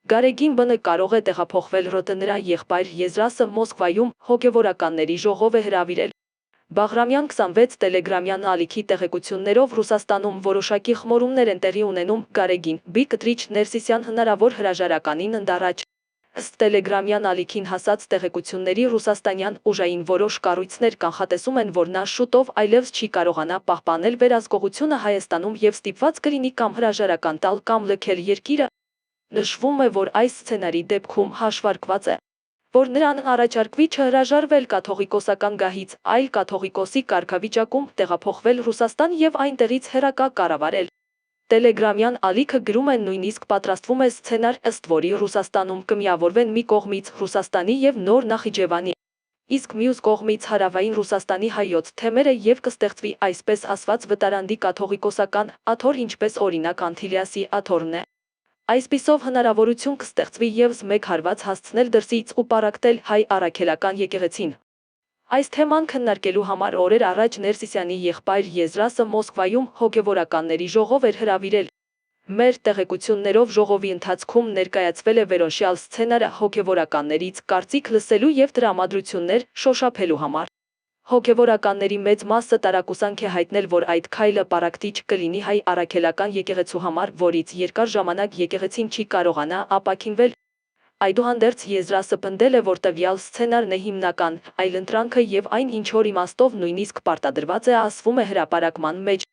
Գարեգին ԲՆ կարող է տեղափոխվել ՌՏ նրա եղբայր Եզրասը Մոսկվայում հոգևորականների ժողով է հրավիրել։ Բաղրամյան 26 տելեգրամյան ալիքի տեղեկություններով Ռուսաստանում որոշակի խմորումներ են տեղի ունենում Գարեգին B. Կտրիչ Ներսիսյան հնարավոր հրաժարականին ընդառաջ։ Ըստ տելեգրամյան ալիքին հասած տեղեկությունների ռուսաստանյան ուժային որոշ կառույցներ կանխատեսում են, որ նա շուտով այլևս չի կարողանա պահպանել վերահսկողությունը Հայաստանում եւ ստիպված կլինի կամ հրաժարական տալ կամ լքել երկիրը։ Նշվում է, որ այս սցենարի դեպքում հաշվարկված է, որ նրան առաջարկվի չհրաժարվել կաթողիկոսական գահից, այլ կաթողիկոսի կարգավիճակում տեղափոխվել Ռուսաստան եւ այնտեղից հեռակա կառավարել։ Տելեգրամյան ալիքը գրում է նույնիսկ պատրաստվում է սցենար, ըստ որի Ռուսաստանում կմիավորվեն մի կողմից Ռուսաստանի եւ Նոր Նախիջևանի, իսկ մյուս կողմից Հարավային Ռուսաստանի հայոց թեմերը եւ կստեղծվի այսպես ասված վտարանդի կաթողիկոսական աթոռ, ինչպես օրինակ Անտիլիասի աթոռն է։ Այսպիսով հնարավորություն կստեղծվի ևս մեկ հարված հասցնել դրսից ու պառակտել հայ առաքելական եկեղեցին։ Այս թեման քննարկելու համար օրեր առաջ Ներսիսյանի եղբայր Եզրասը Մոսկվայում հոգևորականների ժողով էր հրավիրել։ Մեր տեղեկություններով ժողովի ընթացքում ներկայացվել է վերոնշյալ սցենարը հոգևորականներից կարծիք լսելու եւ տրամադրություններ շոշափելու համար։ Հոգևորականների մեծ մասը տարակուսանք է հայտնել, որ այդ քայլը պառակտիչ կլինի հայ առաքելական եկեղեցու համար, որից երկար ժամանակ եկեղեցին չի կարողանա ապաքինվել։ Այդուհանդերձ Եզրասը պնդել է, որ տվյալ սցենարն է հիմնական, այլ ընտրանքը եւ այն ինչ որ իմաստով նույնիսկ պարտադրված է, ասվում է հրապարակման մեջ։